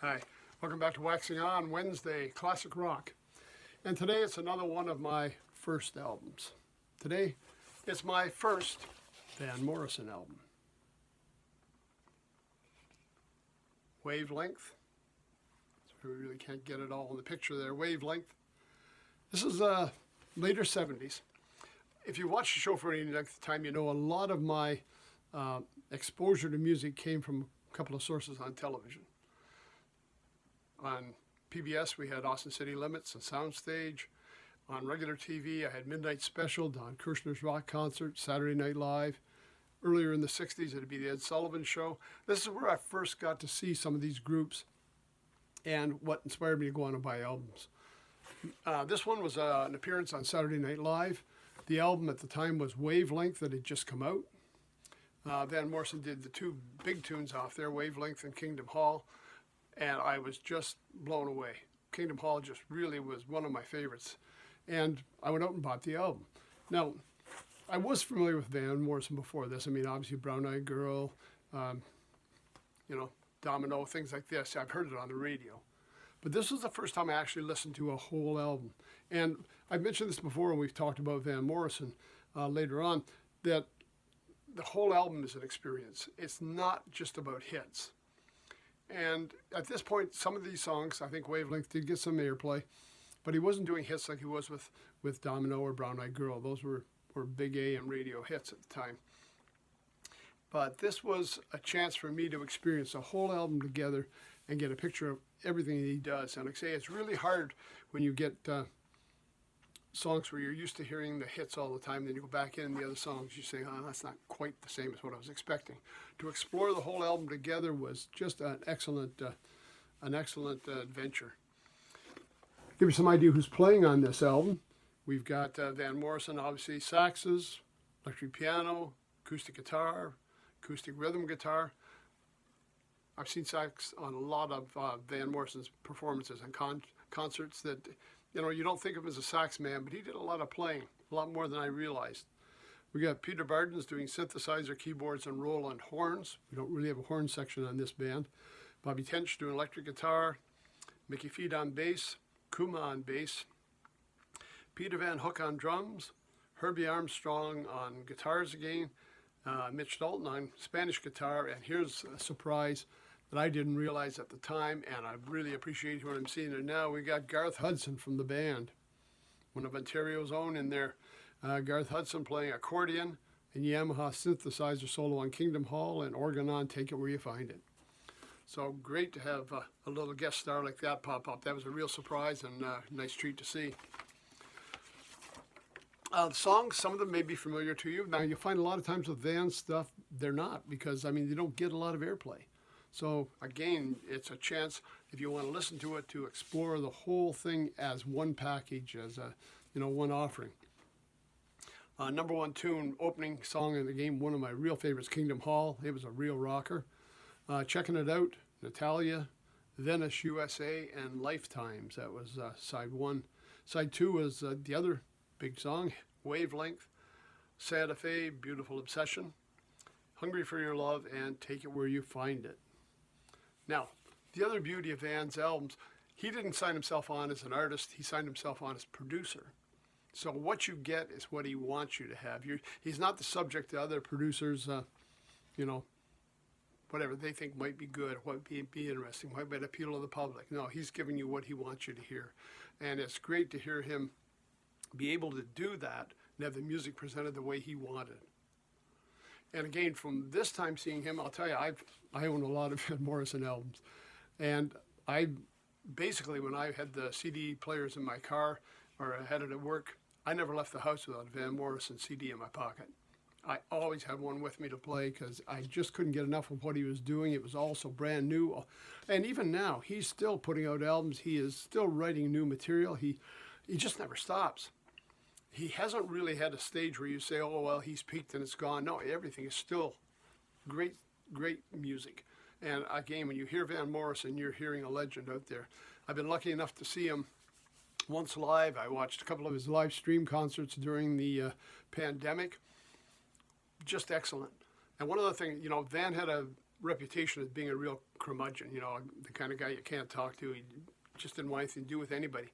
Hi, welcome back to Waxing On Wednesday, Classic Rock. And today it's another one of my first albums. Today it's my first Van Morrison album. Wavelength. So we really can't get it all in the picture there. Wavelength. This is later 70s. If you watch the show for any length of time, you know a lot of my exposure to music came from a couple of sources on television. On PBS, we had Austin City Limits and Soundstage. On regular TV, I had Midnight Special, Don Kirshner's Rock Concert, Saturday Night Live. Earlier in the 60s, it'd be the Ed Sullivan Show. This is where I first got to see some of these groups and what inspired me to go on and buy albums. This one was an appearance on Saturday Night Live. The album at the time was Wavelength that had just come out. Van Morrison did the two big tunes off there, Wavelength and Kingdom Hall. And I was just blown away. Kingdom Hall just really was one of my favorites. And I went out and bought the album. Now, I was familiar with Van Morrison before this. I mean, obviously Brown Eyed Girl, Domino, things like this. I've heard it on the radio. But this was the first time I actually listened to a whole album. And I've mentioned this before when we've talked about Van Morrison later on, that the whole album is an experience. It's not just about hits. And at this point, some of these songs, I think Wavelength did get some airplay, but he wasn't doing hits like he was with Domino or Brown Eyed Girl. Those were big AM radio hits at the time. But this was a chance for me to experience the whole album together and get a picture of everything that he does. And like I say, it's really hard when you get songs where you're used to hearing the hits all the time, then you go back in the other songs, you say, oh, that's not quite the same as what I was expecting. To explore the whole album together was just an excellent adventure. Give you some idea who's playing on this album. We've got Van Morrison, obviously, saxes, electric piano, acoustic guitar, acoustic rhythm guitar. I've seen sax on a lot of Van Morrison's performances and concerts that you don't think of him as a sax man, but he did a lot of playing, a lot more than I realized. We got Peter Bardens doing synthesizer, keyboards, and Roland horns. We don't really have a horn section on this band. Bobby Tench doing electric guitar, Mickey Feed on bass, Kuma on bass, Peter Van Hook on drums, Herbie Armstrong on guitars again, Mitch Dalton on Spanish guitar, and here's a surprise that I didn't realize at the time, and I really appreciate what I'm seeing there now. We got Garth Hudson from the band, one of Ontario's own in there. Garth Hudson playing accordion and Yamaha synthesizer solo on Kingdom Hall and organ on Take It Where You Find It. So great to have a little guest star like that pop up. That was a real surprise and a nice treat to see. The songs, some of them may be familiar to you. Now, you'll find a lot of times with Van stuff, they're not, because, they don't get a lot of airplay. So, again, it's a chance, if you want to listen to it, to explore the whole thing as one package, as one offering. Number one tune, opening song in the game, one of my real favorites, Kingdom Hall. It was a real rocker. Checking It Out, Natalia, Venice, USA, and Lifetimes. That was side one. Side two was the other big song, Wavelength, Santa Fe, Beautiful Obsession, Hungry for Your Love, and Take It Where You Find It. Now, the other beauty of Van's albums, he didn't sign himself on as an artist, he signed himself on as producer. So what you get is what he wants you to have. He's not the subject to other producers, whatever they think might be good, what might be interesting, what might appeal to the public. No, he's giving you what he wants you to hear. And it's great to hear him be able to do that and have the music presented the way he wanted. And again, from this time seeing him, I'll tell you, I own a lot of Van Morrison albums. And I basically, when I had the CD players in my car or I had it at work, I never left the house without a Van Morrison CD in my pocket. I always had one with me to play because I just couldn't get enough of what he was doing. It was also brand new. And even now, he's still putting out albums. He is still writing new material. He just never stops. He hasn't really had a stage where you say, oh, well, he's peaked and it's gone. No, everything is still great, great music. And again, when you hear Van Morrison, you're hearing a legend out there. I've been lucky enough to see him once live. I watched a couple of his live stream concerts during the pandemic. Just excellent. And one other thing, Van had a reputation as being a real curmudgeon, you know, the kind of guy you can't talk to. He just didn't want anything to do with anybody.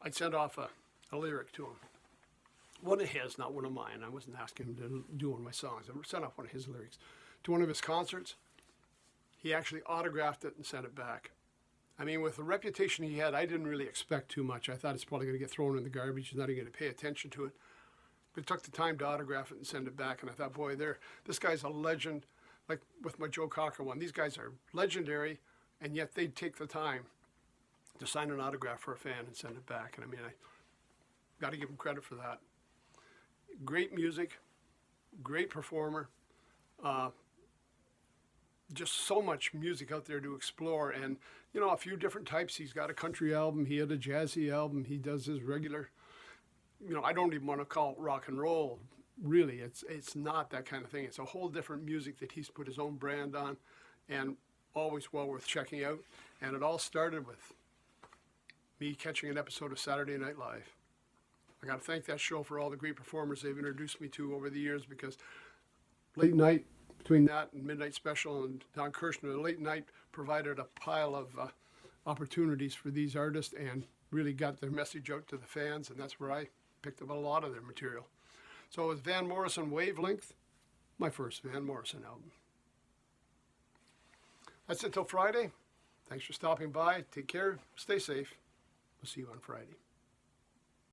I'd send off a lyric to him. One of his, not one of mine. I wasn't asking him to do one of my songs. I sent off one of his lyrics to one of his concerts. He actually autographed it and sent it back. I mean, with the reputation he had, I didn't really expect too much. I thought it's probably going to get thrown in the garbage. He's not even going to pay attention to it. But he took the time to autograph it and send it back. And I thought, boy, this guy's a legend. Like with my Joe Cocker one, these guys are legendary, and yet they'd take the time to sign an autograph for a fan and send it back. And I mean, I got to give him credit for that. Great music, great performer. Just so much music out there to explore, and you know, a few different types. He's got a country album, he had a jazzy album, he does his regular, you know, I don't even want to call it rock and roll, really. It's not that kind of thing. It's a whole different music that he's put his own brand on, and always well worth checking out. And it all started with me catching an episode of Saturday Night Live. I got to thank that show for all the great performers they've introduced me to over the years, because late night, between that and Midnight Special and Don Kirshner, the late night provided a pile of opportunities for these artists and really got their message out to the fans, and that's where I picked up a lot of their material. So it was Van Morrison, Wavelength, my first Van Morrison album. That's it till Friday. Thanks for stopping by. Take care. Stay safe. We'll see you on Friday.